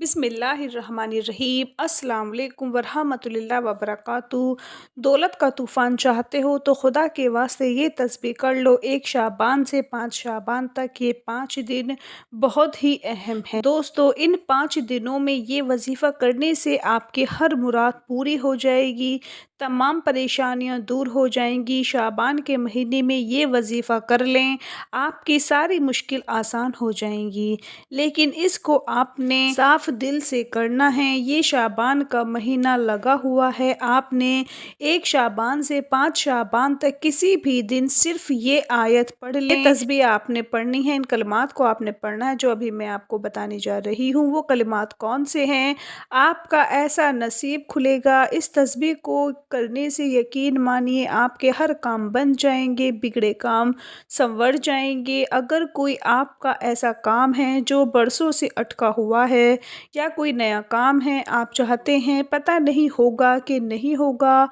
बिस्मिल्लाहिर्रहमानिर्रहीम। अस्सलाम वालेकुम वरहमतुल्लाहि वबरकातुहू। दौलत का तूफ़ान चाहते हो तो खुदा के वास्ते ये तस्बीह कर लो। 1 शाबान से 5 शाबान तक ये 5 दिन बहुत ही अहम है। दोस्तों, इन 5 दिनों में ये वजीफ़ा करने से आपकी हर मुराद पूरी हो जाएगी, तमाम परेशानियां दूर हो जाएंगी। शाबान के महीने में ये वजीफ़ा कर लें, आपकी सारी मुश्किल आसान हो जाएंगी। लेकिन इसको आपने साफ दिल से करना है। ये शाबान का महीना लगा हुआ है, आपने 1 शाबान से 5 शाबान तक किसी भी दिन सिर्फ ये आयत पढ़ लें। ये तस्बीह आपने पढ़नी है, इन कलिमात को आपने पढ़ना है जो अभी मैं आपको बताने जा रही हूँ। वो कलिमात कौन से हैं? आपका ऐसा नसीब खुलेगा, इस तस्बीह को करने से यकीन मानिए आपके हर काम बन जाएंगे, बिगड़े काम संवर जाएंगे। अगर कोई आपका ऐसा काम है जो बरसों से अटका हुआ है या कोई नया काम है आप चाहते हैं, पता नहीं होगा कि नहीं होगा,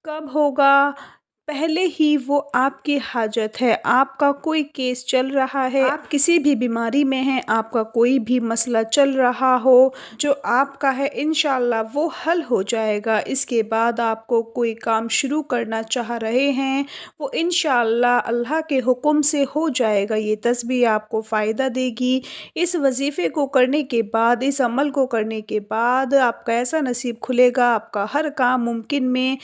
कब होगा, पहले ही वो आपकी हाजत है, आपका कोई केस चल रहा है, आप किसी भी बीमारी में हैं, आपका कोई भी मसला चल रहा हो जो आपका है, इंशाअल्लाह वो हल हो जाएगा। इसके बाद आपको कोई काम शुरू करना चाह रहे हैं, वो इंशाअल्लाह अल्लाह के हुक्म से हो जाएगा। ये तस्बीह आपको फ़ायदा देगी। इस वजीफ़े को करने के बाद, इस अमल को करने के बाद आपका ऐसा नसीब खुलेगा, आपका हर काम मुमकिन में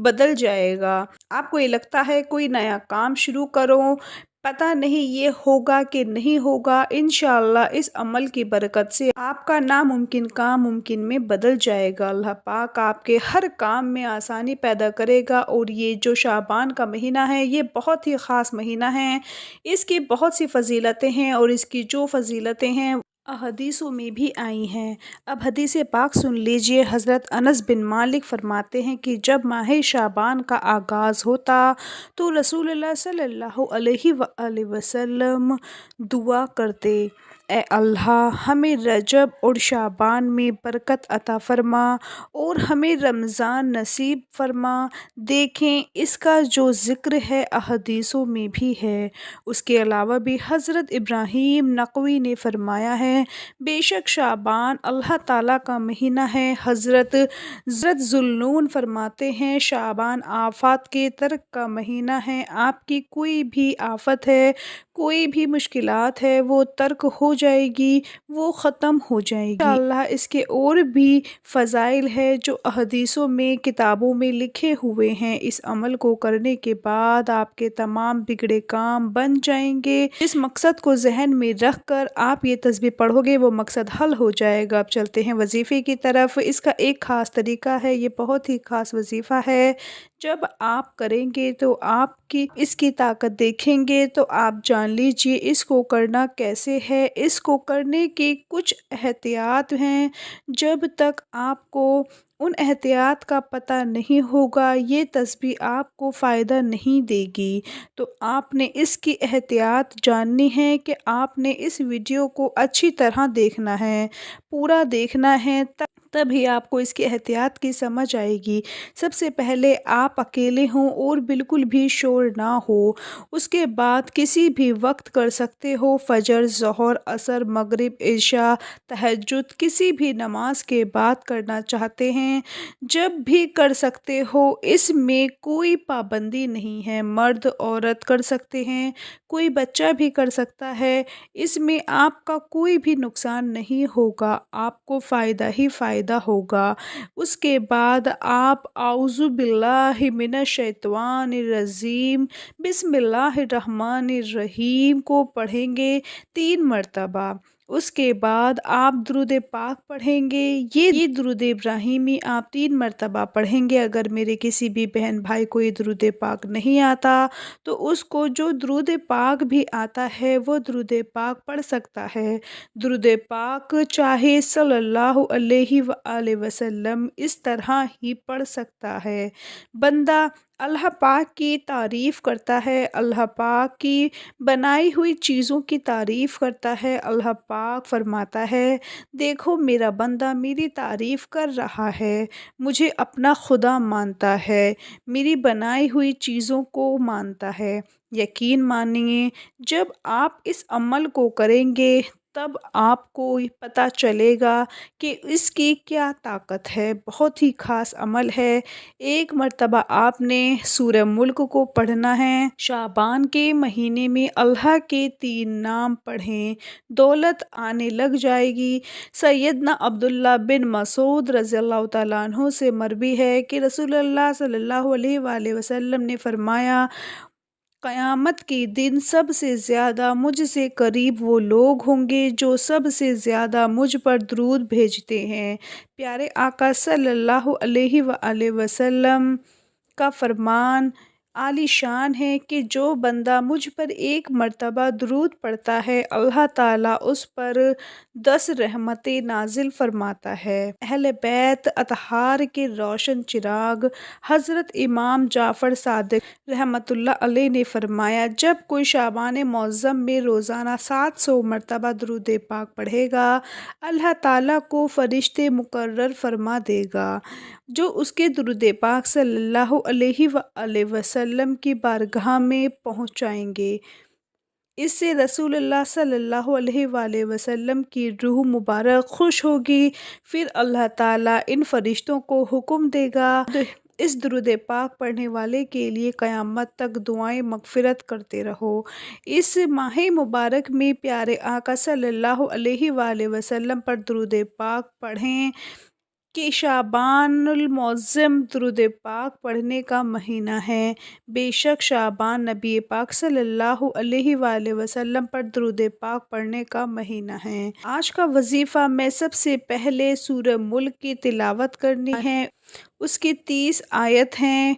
बदल जाएगा। आपको ये लगता है कोई नया काम शुरू करो, पता नहीं ये होगा कि नहीं होगा, इंशाअल्लाह इस अमल की बरकत से आपका नामुमकिन काम मुमकिन में बदल जाएगा। अल्लाह पाक आपके हर काम में आसानी पैदा करेगा। और ये जो शाबान का महीना है ये बहुत ही ख़ास महीना है, इसकी बहुत सी फ़जीलतें हैं और इसकी जो फ़जीलतें हैं हदीसों में भी आई हैं। अब हदीस पाक सुन लीजिए। हज़रत अनस बिन मालिक फरमाते हैं कि जब माह शाबान का आगाज़ होता तो रसूलुल्लाह सल्लल्लाहु अलैहि वसल्लम दुआ करते, ए अल्लाह हमें रजब और शाबान में बरकत अता फ़रमा और हमें रमज़ान नसीब फ़रमा। देखें, इसका जो ज़िक्र है अहदीसों में भी है। उसके अलावा भी हज़रत इब्राहीम नक़वी ने फ़रमाया है, बेशक शाबान अल्लाह ताला का महीना है। हज़रत ज़ुल्नून फरमाते हैं, शाबान आफ़ात के तर्क का महीना है। आपकी कोई भी आफ़त है, कोई भी मुश्किलात है, वो तर्क हो जाएगी, वो ख़त्म हो जाएगी इंशाअल्लाह। इसके और भी फ़ज़ाइल है जो अहदीसों में, किताबों में लिखे हुए हैं। इस अमल को करने के बाद आपके तमाम बिगड़े काम बन जाएंगे। जिस मकसद को जहन में रख कर आप ये तस्बीह पढ़ोगे वो मकसद हल हो जाएगा। अब चलते हैं वजीफ़े की तरफ। इसका एक ख़ास तरीका है, ये बहुत ही ख़ास वजीफ़ा है। जब आप करेंगे तो आपकी इसकी ताकत देखेंगे तो आप जान लीजिए इसको करना कैसे है। इसको करने के कुछ एहतियात हैं, जब तक आपको उन एहतियात का पता नहीं होगा ये तस्बीह आपको फ़ायदा नहीं देगी। तो आपने इसकी एहतियात जाननी है कि आपने इस वीडियो को अच्छी तरह देखना है, पूरा देखना है, तभी आपको इसकी एहतियात की समझ आएगी। सबसे पहले आप अकेले हों और बिल्कुल भी शोर ना हो। उसके बाद किसी भी वक्त कर सकते हो, फ़जर, ज़ोहर, असर, मगरिब, इशा, तहज्जुद, किसी भी नमाज के बाद करना चाहते हैं जब भी कर सकते हो। इसमें कोई पाबंदी नहीं है, मर्द औरत कर सकते हैं, कोई बच्चा भी कर सकता है। इसमें आपका कोई भी नुकसान नहीं होगा, आपको फ़ायदा ही फ़ायदा होगा। उसके बाद आप आऊज़ु बिल्लाहि मिनश शैतानिर रजीम बिस्मिल्लाहिर्रहमानिर्रहीम को पढ़ेंगे 3 मरतबा। उसके बाद आप दुरूद पाक पढ़ेंगे। ये दुरूद इब्राहिमी आप 3 मरतबा पढ़ेंगे। अगर मेरे किसी भी बहन भाई को ये दुरूद पाक नहीं आता तो उसको जो दुरूद पाक भी आता है वो दुरूद पाक पढ़ सकता है। दुरूद पाक चाहे सल्लल्लाहु अलैहि वसल्लम इस तरह ही पढ़ सकता है। बंदा अल्लाह पाक की तारीफ़ करता है, अल्लाह पाक की बनाई हुई चीज़ों की तारीफ़ करता है। अल्लाह पाक फरमाता है, देखो मेरा बंदा मेरी तारीफ़ कर रहा है, मुझे अपना खुदा मानता है, मेरी बनाई हुई चीज़ों को मानता है। यकीन मानिए जब आप इस अमल को करेंगे تب آپ کو پتہ چلے گا کہ اس کی کیا طاقت ہے۔ بہت ہی خاص عمل ہے۔ ایک مرتبہ آپ نے سورہ ملک کو پڑھنا ہے۔ شعبان کے مہینے میں اللہ کے 3 نام پڑھیں، دولت آنے لگ جائے گی۔ سیدنا عبداللہ بن مسعود رضی اللہ تعالیٰ عنہ سے مروی ہے کہ رسول اللہ صلی اللہ علیہ وآلہ وسلم نے فرمایا، قیامت کے دن سب سے زیادہ مجھ سے قریب وہ لوگ ہوں گے جو سب سے زیادہ مجھ پر درود بھیجتے ہیں۔ پیارے آقا صلی اللہ علیہ وآلہ وسلم کا فرمان عالی شان ہے کہ جو بندہ مجھ پر ایک مرتبہ درود پڑھتا ہے، اللہ تعالیٰ اس پر 10 رحمتیں نازل فرماتا ہے۔ اہل بیت اطہار کے روشن چراغ حضرت امام جعفر صادق رحمۃ اللہ علیہ نے فرمایا، جب کوئی شعبان معظم میں روزانہ 700 مرتبہ درود پاک پڑھے گا، اللہ تعالیٰ کو فرشتے مقرر فرما دے گا جو اس کے درود پاک صلی اللہ علیہ وآلہ وسلم کی بارگاہ میں پہنچائیں گے۔ اس سے رسول اللہ صلی اللہ علیہ وآلہ وسلم کی روح مبارک خوش ہوگی۔ پھر اللہ تعالیٰ ان فرشتوں کو حکم دے گا، اس درود پاک پڑھنے والے کے لیے قیامت تک دعائیں مغفرت کرتے رہو۔ اس ماہ مبارک میں پیارے آقا صلی اللہ علیہ وآلہ وسلم پر درود پاک پڑھیں کہ شعبان المعظم درود پاک پڑھنے کا مہینہ ہے۔ بے شک شعبان نبی پاک صلی اللہ علیہ وآلہ وسلم پر درود پاک پڑھنے کا مہینہ ہے۔ آج کا وظیفہ میں سب سے پہلے سورہ ملک کی تلاوت کرنی ہے۔ اس کی 30 آیت ہیں،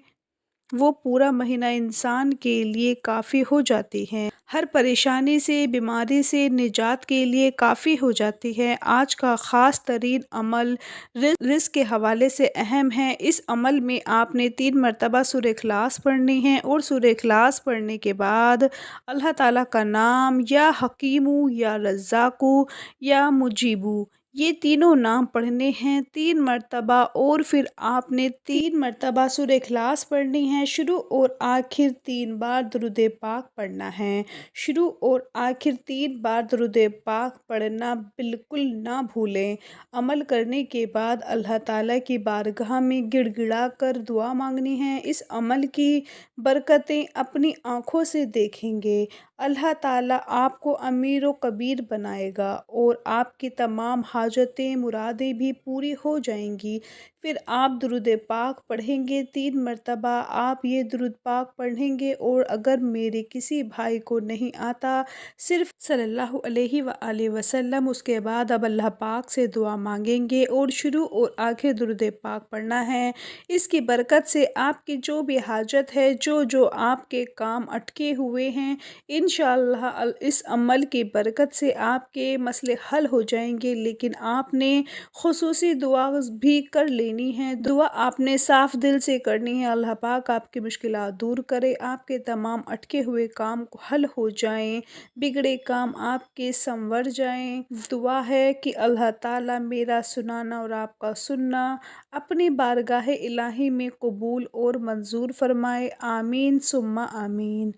وہ پورا مہینہ انسان کے لیے کافی ہو جاتی ہیں۔ ہر پریشانی سے، بیماری سے نجات کے لیے کافی ہو جاتی ہے۔ آج کا خاص ترین عمل رزق کے حوالے سے اہم ہے۔ اس عمل میں آپ نے 3 مرتبہ سورہ اخلاص پڑھنی ہے اور سورہ اخلاص پڑھنے کے بعد اللہ تعالیٰ کا نام یا حکیمو یا رزاقو یا مجیبو، یہ تینوں نام پڑھنے ہیں 3 مرتبہ، اور پھر آپ نے 3 مرتبہ سورہ اخلاص پڑھنی ہے۔ شروع اور آخر 3 بار درود پاک پڑھنا ہے۔ شروع اور آخر 3 بار درود پاک پڑھنا بالکل نہ بھولیں۔ عمل کرنے کے بعد اللہ تعالیٰ کی بارگاہ میں گڑ گڑا کر دعا مانگنی ہے۔ اس عمل کی برکتیں اپنی آنکھوں سے دیکھیں گے۔ اللہ تعالیٰ آپ کو امیر و کبیر بنائے گا اور آپ کی تمام حاجتیں مرادیں بھی پوری ہو جائیں گی۔ پھر آپ درود پاک پڑھیں گے 3 مرتبہ۔ آپ یہ درود پاک پڑھیں گے، اور اگر میرے کسی بھائی کو نہیں آتا، صرف صلی اللہ علیہ وآلہ وسلم، اس کے بعد اب اللہ پاک سے دعا مانگیں گے اور شروع اور آخر درود پاک پڑھنا ہے۔ اس کی برکت سے آپ کی جو بھی حاجت ہے، جو آپ کے کام اٹکے ہوئے ہیں، انشاءاللہ اس عمل کی برکت سے آپ کے مسئلے حل ہو جائیں گے۔ لیکن آپ نے خصوصی دعا بھی کر لینی ہے۔ دعا آپ نے صاف دل سے کرنی ہے، اللہ پاک آپ کی مشکلات دور کرے، آپ کے تمام اٹکے ہوئے کام حل ہو جائیں، بگڑے کام آپ کے سنور جائیں۔ دعا ہے کہ اللہ تعالیٰ میرا سنانا اور آپ کا سننا اپنی بارگاہ الہی میں قبول اور منظور فرمائے، آمین ثم آمین۔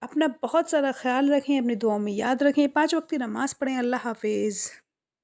اپنا بہت سارا خیال رکھیں، اپنی دعاؤں میں یاد رکھیں، 5 وقتی نماز پڑھیں۔ اللہ حافظ۔